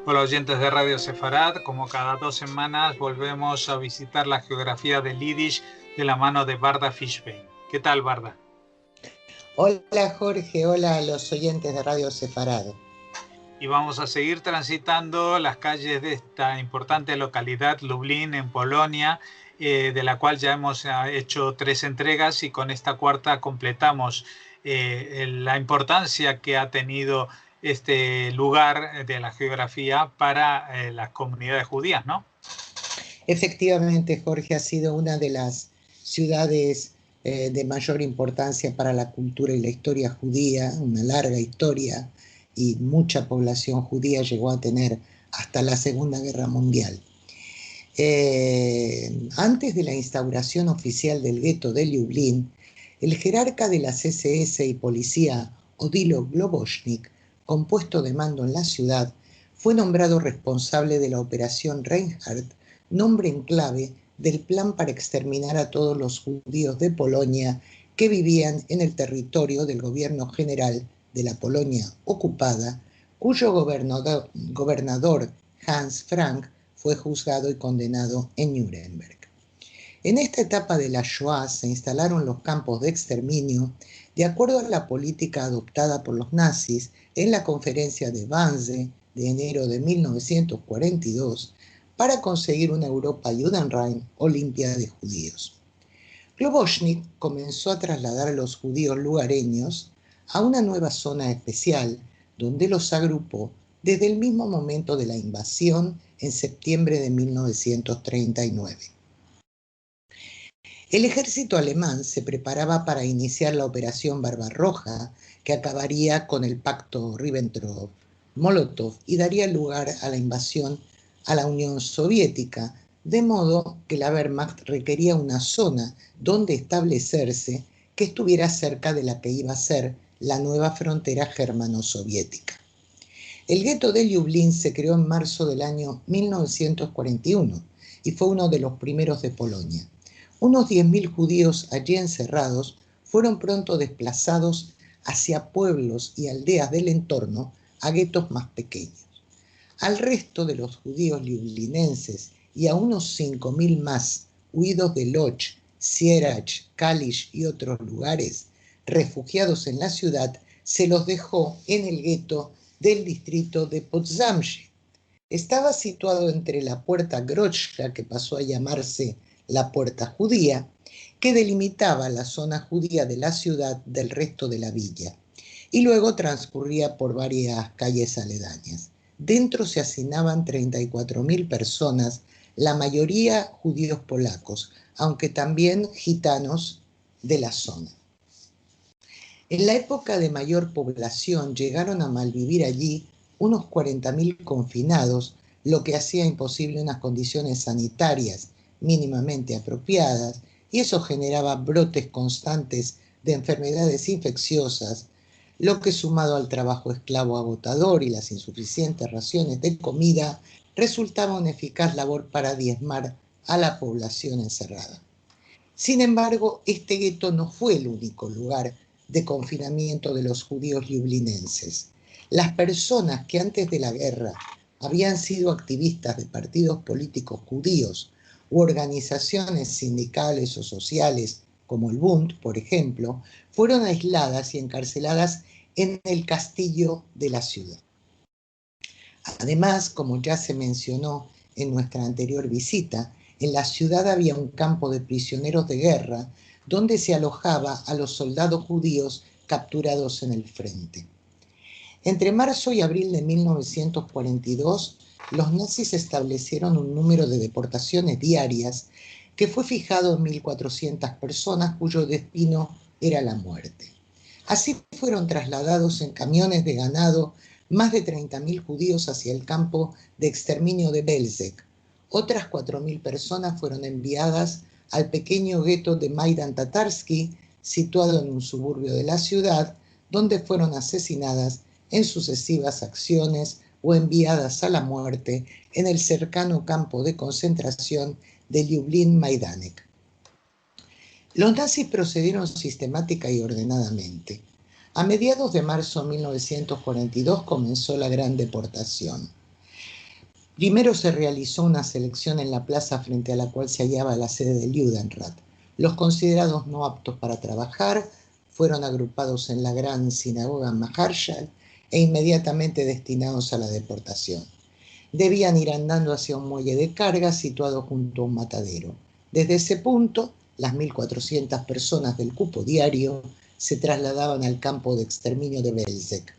Hola oyentes de Radio Sefarad, como cada 2 semanas volvemos a visitar la geografía del Yiddish de la mano de Barda Fishbein. ¿Qué tal, Barda? Hola Jorge, hola a los oyentes de Radio Sefarad. Y vamos a seguir transitando las calles de esta importante localidad, Lublin, en Polonia, de la cual ya hemos hecho 3 entregas y con esta cuarta completamos la importancia que ha tenido este lugar de la geografía para las comunidades judías, ¿no? Efectivamente, Jorge, ha sido una de las ciudades de mayor importancia para la cultura y la historia judía, una larga historia, y mucha población judía llegó a tener hasta la Segunda Guerra Mundial. Antes de la instauración oficial del gueto de Lublin, el jerarca de las SS y policía, Odilo Globoshnik, con puesto de mando en la ciudad, fue nombrado responsable de la Operación Reinhardt, nombre en clave del plan para exterminar a todos los judíos de Polonia que vivían en el territorio del gobierno general de la Polonia ocupada, cuyo gobernador Hans Frank fue juzgado y condenado en Nuremberg. En esta etapa de la Shoah se instalaron los campos de exterminio de acuerdo a la política adoptada por los nazis en la conferencia de Wannsee de enero de 1942 para conseguir una Europa Judenrein o limpia de judíos. Globoshnik comenzó a trasladar a los judíos lugareños a una nueva zona especial donde los agrupó desde el mismo momento de la invasión en septiembre de 1939. El ejército alemán se preparaba para iniciar la Operación Barbarroja, que acabaría con el pacto Ribbentrop-Molotov y daría lugar a la invasión a la Unión Soviética, de modo que la Wehrmacht requería una zona donde establecerse que estuviera cerca de la que iba a ser la nueva frontera germano-soviética. El gueto de Lublin se creó en marzo del año 1941 y fue uno de los primeros de Polonia. Unos 10.000 judíos allí encerrados fueron pronto desplazados hacia pueblos y aldeas del entorno a guetos más pequeños. Al resto de los judíos lublinenses y a unos 5.000 más huidos de Lodz, Sierach, Kalisz y otros lugares, refugiados en la ciudad, se los dejó en el gueto del distrito de Potsdamsche. Estaba situado entre la puerta Grodzka, que pasó a llamarse la puerta judía, que delimitaba la zona judía de la ciudad del resto de la villa, y luego transcurría por varias calles aledañas. Dentro se hacinaban 34.000 personas, la mayoría judíos polacos, aunque también gitanos de la zona. En la época de mayor población llegaron a malvivir allí unos 40.000 confinados, lo que hacía imposible unas condiciones sanitarias mínimamente apropiadas, y eso generaba brotes constantes de enfermedades infecciosas, lo que sumado al trabajo esclavo agotador y las insuficientes raciones de comida, resultaba una eficaz labor para diezmar a la población encerrada. Sin embargo, este gueto no fue el único lugar de confinamiento de los judíos lublinenses. Las personas que antes de la guerra habían sido activistas de partidos políticos judíos u organizaciones sindicales o sociales, como el Bund, por ejemplo, fueron aisladas y encarceladas en el castillo de la ciudad. Además, como ya se mencionó en nuestra anterior visita, en la ciudad había un campo de prisioneros de guerra donde se alojaba a los soldados judíos capturados en el frente. Entre marzo y abril de 1942, los nazis establecieron un número de deportaciones diarias que fue fijado en 1.400 personas cuyo destino era la muerte. Así fueron trasladados en camiones de ganado más de 30.000 judíos hacia el campo de exterminio de Belzec. Otras 4.000 personas fueron enviadas al pequeño gueto de Maidan Tatarsky, situado en un suburbio de la ciudad, donde fueron asesinadas en sucesivas acciones o enviadas a la muerte en el cercano campo de concentración de Lublin-Majdanek. Los nazis procedieron sistemática y ordenadamente. A mediados de marzo de 1942 comenzó la gran deportación. Primero se realizó una selección en la plaza frente a la cual se hallaba la sede del Judenrat. Los considerados no aptos para trabajar fueron agrupados en la gran sinagoga Maharshal e inmediatamente destinados a la deportación. Debían ir andando hacia un muelle de carga situado junto a un matadero. Desde ese punto, las 1.400 personas del cupo diario se trasladaban al campo de exterminio de Belzec.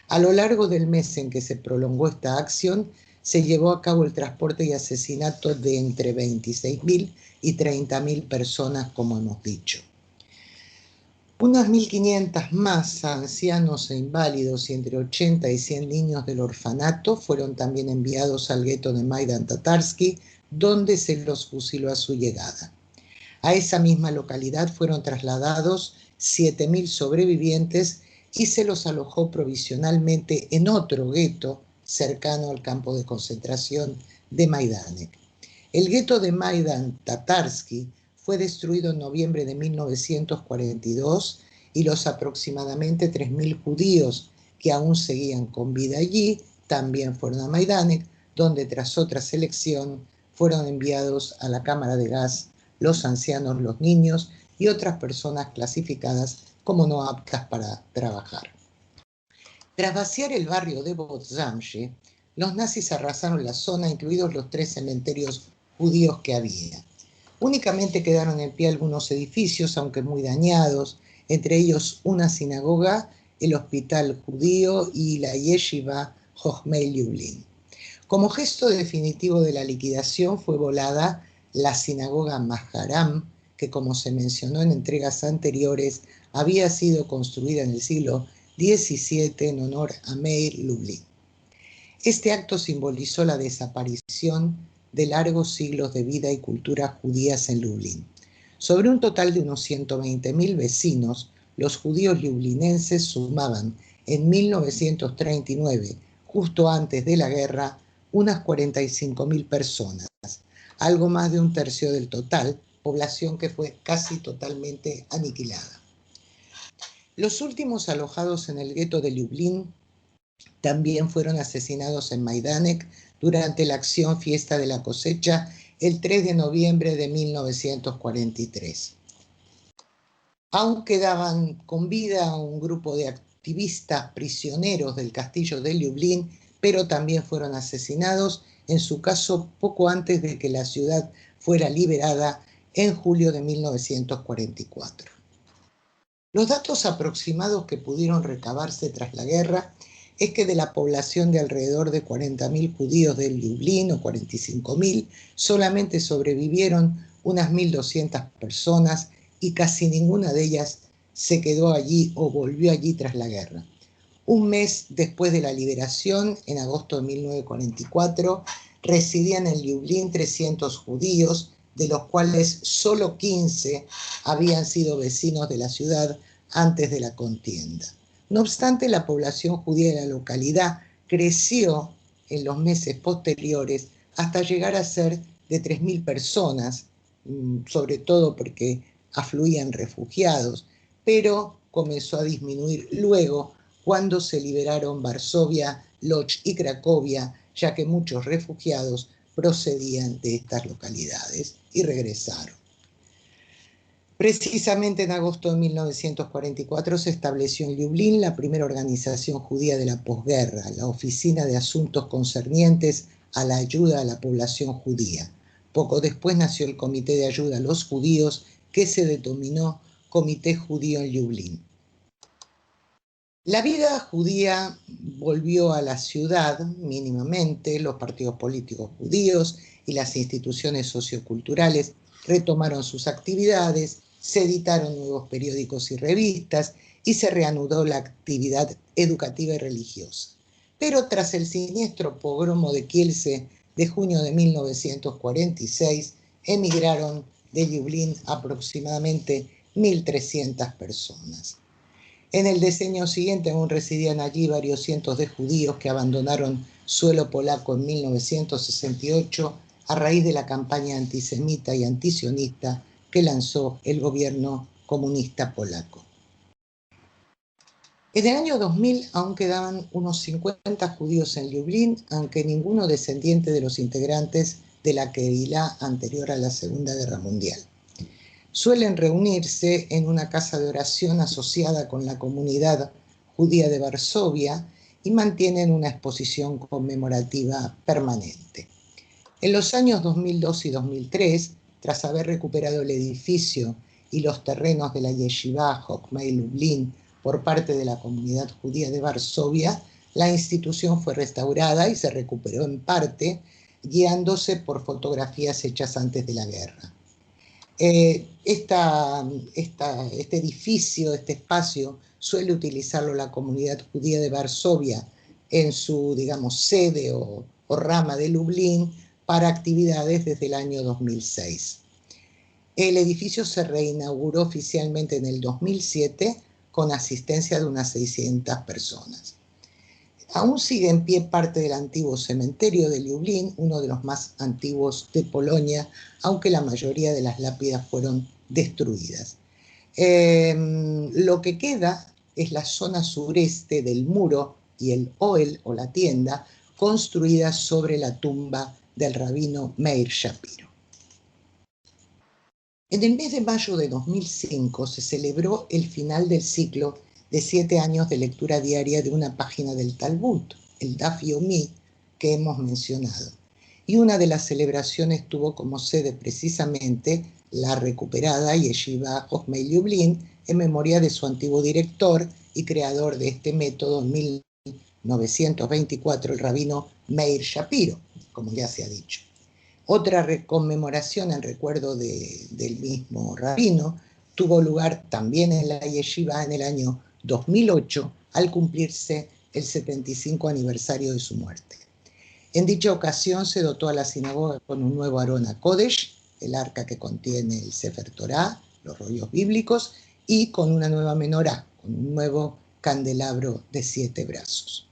A lo largo del mes en que se prolongó esta acción, se llevó a cabo el transporte y asesinato de entre 26.000 y 30.000 personas, como hemos dicho. Unas 1.500 más ancianos e inválidos y entre 80 y 100 niños del orfanato fueron también enviados al gueto de Maidan Tatarsky, donde se los fusiló a su llegada. A esa misma localidad fueron trasladados 7.000 sobrevivientes y se los alojó provisionalmente en otro gueto cercano al campo de concentración de Majdanek. El gueto de Maidan Tatarsky fue destruido en noviembre de 1942 y los aproximadamente 3.000 judíos que aún seguían con vida allí también fueron a Majdanek, donde tras otra selección fueron enviados a la cámara de gas los ancianos, los niños y otras personas clasificadas como no aptas para trabajar. Tras vaciar el barrio de Botzamshe, los nazis arrasaron la zona, incluidos los 3 cementerios judíos que había. Únicamente quedaron en pie algunos edificios, aunque muy dañados, entre ellos una sinagoga, el hospital judío y la yeshiva Jochmei Lublin. Como gesto definitivo de la liquidación fue volada la sinagoga Maharam, que como se mencionó en entregas anteriores, había sido construida en el siglo XVII en honor a Meir Lublin. Este acto simbolizó la desaparición de largos siglos de vida y cultura judías en Lublin. Sobre un total de unos 120.000 vecinos, los judíos lublinenses sumaban en 1939, justo antes de la guerra, unas 45.000 personas, algo más de un tercio del total, población que fue casi totalmente aniquilada. Los últimos alojados en el gueto de Lublin también fueron asesinados en Majdanek durante la acción Fiesta de la Cosecha el 3 de noviembre de 1943. Aún quedaban con vida un grupo de activistas prisioneros del castillo de Lublin, pero también fueron asesinados, en su caso poco antes de que la ciudad fuera liberada en julio de 1944. Los datos aproximados que pudieron recabarse tras la guerra es que de la población de alrededor de 40.000 judíos de Lublin, o 45.000, solamente sobrevivieron unas 1.200 personas y casi ninguna de ellas se quedó allí o volvió allí tras la guerra. Un mes después de la liberación, en agosto de 1944, residían en Lublin 300 judíos, de los cuales solo 15 habían sido vecinos de la ciudad antes de la contienda. No obstante, la población judía de la localidad creció en los meses posteriores hasta llegar a ser de 3.000 personas, sobre todo porque afluían refugiados, pero comenzó a disminuir luego cuando se liberaron Varsovia, Lodz y Cracovia, ya que muchos refugiados procedían de estas localidades y regresaron. Precisamente en agosto de 1944 se estableció en Lublin la primera organización judía de la posguerra, la Oficina de Asuntos Concernientes a la Ayuda a la Población Judía. Poco después nació el Comité de Ayuda a los Judíos, que se denominó Comité Judío en Lublin. La vida judía volvió a la ciudad mínimamente, los partidos políticos judíos y las instituciones socioculturales retomaron sus actividades, se editaron nuevos periódicos y revistas y se reanudó la actividad educativa y religiosa. Pero tras el siniestro pogromo de Kielce de junio de 1946, emigraron de Lublin aproximadamente 1.300 personas. En el decenio siguiente aún residían allí varios cientos de judíos que abandonaron suelo polaco en 1968 a raíz de la campaña antisemita y antisionista que lanzó el gobierno comunista polaco. En el año 2000 aún quedaban unos 50 judíos en Lublin, aunque ninguno descendiente de los integrantes de la Kehilá anterior a la Segunda Guerra Mundial. Suelen reunirse en una casa de oración asociada con la comunidad judía de Varsovia y mantienen una exposición conmemorativa permanente. En los años 2002 y 2003, tras haber recuperado el edificio y los terrenos de la Yeshiva Jokmei Lublin por parte de la comunidad judía de Varsovia, la institución fue restaurada y se recuperó en parte, guiándose por fotografías hechas antes de la guerra. Este edificio, este espacio, suele utilizarlo la comunidad judía de Varsovia en su, digamos, sede o rama de Lublin para actividades desde el año 2006. El edificio se reinauguró oficialmente en el 2007 con asistencia de unas 600 personas. Aún sigue en pie parte del antiguo cementerio de Lublin, uno de los más antiguos de Polonia, aunque la mayoría de las lápidas fueron destruidas. Lo que queda es la zona sureste del muro y el Ohel, o la tienda, construida sobre la tumba del rabino Meir Shapiro. En el mes de mayo de 2005 se celebró el final del ciclo de 7 años de lectura diaria de una página del Talmud, el Daf Yomi, que hemos mencionado. Y una de las celebraciones tuvo como sede precisamente la recuperada Yeshiva Jokmei Lublin, en memoria de su antiguo director y creador de este método en 1924, el rabino Meir Shapiro, como ya se ha dicho. Otra conmemoración en recuerdo del mismo rabino tuvo lugar también en la Yeshiva en el año 2008, al cumplirse el 75 aniversario de su muerte. En dicha ocasión se dotó a la sinagoga con un nuevo Arón HaKodesh, el arca que contiene el Sefer Torah, los rollos bíblicos, y con una nueva menorá, con un nuevo candelabro de 7 brazos.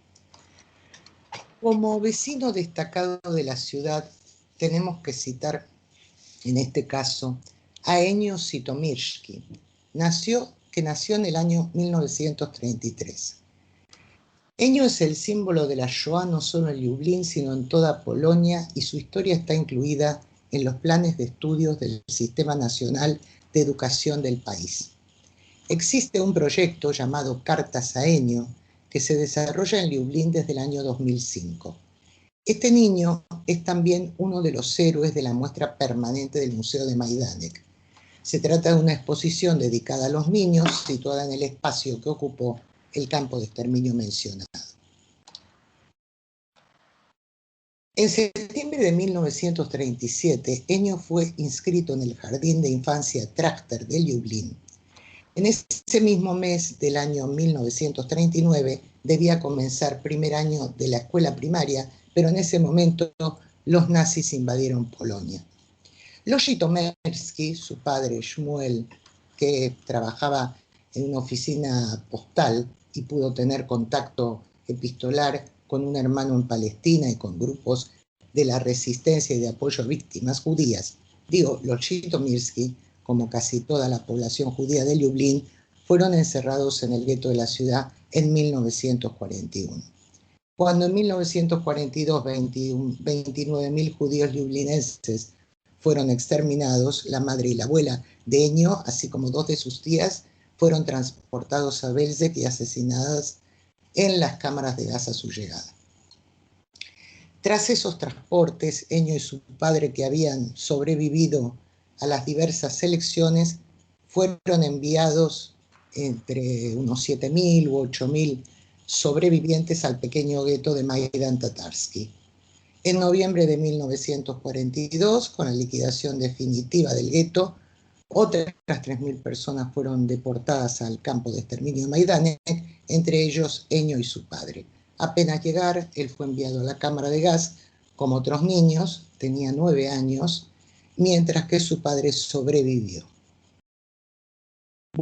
Como vecino destacado de la ciudad, tenemos que citar, en este caso, a Ennio Sitomirsky, que nació en el año 1933. Ennio es el símbolo de la Shoah no solo en Lublin, sino en toda Polonia, y su historia está incluida en los planes de estudios del Sistema Nacional de Educación del país. Existe un proyecto llamado Cartas a Ennio, que se desarrolla en Lublin desde el año 2005. Este niño es también uno de los héroes de la muestra permanente del Museo de Majdanek. Se trata de una exposición dedicada a los niños, situada en el espacio que ocupó el campo de exterminio mencionado. En septiembre de 1937, Ennio fue inscrito en el Jardín de Infancia Trachter de Lublin. En ese mismo mes del año 1939 debía comenzar primer año de la escuela primaria, pero en ese momento los nazis invadieron Polonia. Los Jitomersky, su padre Shmuel, que trabajaba en una oficina postal y pudo tener contacto epistolar con un hermano en Palestina y con grupos de la resistencia y de apoyo a víctimas judías. Los Jitomirsky, como casi toda la población judía de Lublin, fueron encerrados en el gueto de la ciudad en 1941. Cuando en 1942 29.000 judíos lublinenses fueron exterminados, la madre y la abuela de Ennio, así como 2 de sus tías, fueron transportados a Belzec y asesinadas en las cámaras de gas a su llegada. Tras esos transportes, Ennio y su padre, que habían sobrevivido a las diversas selecciones, fueron enviados entre unos 7.000 u 8.000 sobrevivientes al pequeño gueto de Maidan Tatarsky. En noviembre de 1942, con la liquidación definitiva del gueto, otras 3.000 personas fueron deportadas al campo de exterminio Majdanek, entre ellos Ennio y su padre. Apenas llegar, él fue enviado a la cámara de gas, como otros niños, tenía 9 años, mientras que su padre sobrevivió.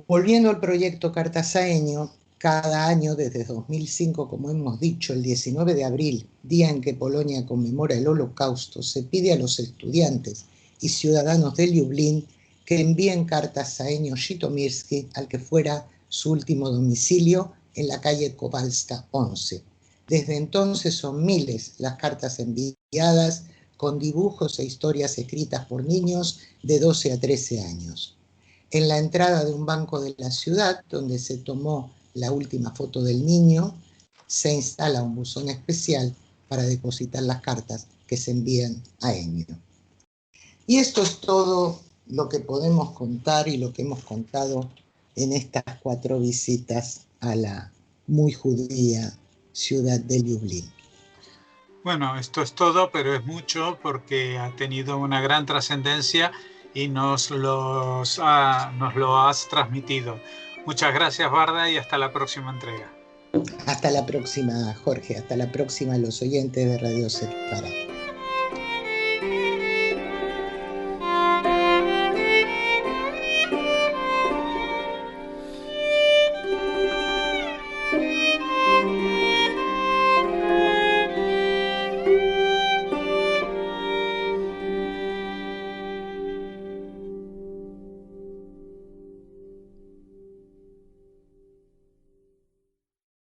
Volviendo al proyecto Cartas a Ennio, cada año desde 2005, como hemos dicho, el 19 de abril, día en que Polonia conmemora el Holocausto, se pide a los estudiantes y ciudadanos de Lublin que envíen cartas a Ennio Jitomirsky, al que fuera su último domicilio, en la calle Kowalska 11. Desde entonces son miles las cartas enviadas con dibujos e historias escritas por niños de 12 a 13 años. En la entrada de un banco de la ciudad, donde se tomó la última foto del niño, se instala un buzón especial para depositar las cartas que se envían a Ennio. Y esto es todo lo que podemos contar y lo que hemos contado en estas 4 visitas a la muy judía ciudad de Lublin. Bueno, esto es todo, pero es mucho porque ha tenido una gran trascendencia y nos lo has transmitido. Muchas gracias, Varda, y hasta la próxima entrega. Hasta la próxima, Jorge. Hasta la próxima, los oyentes de Radio Separa.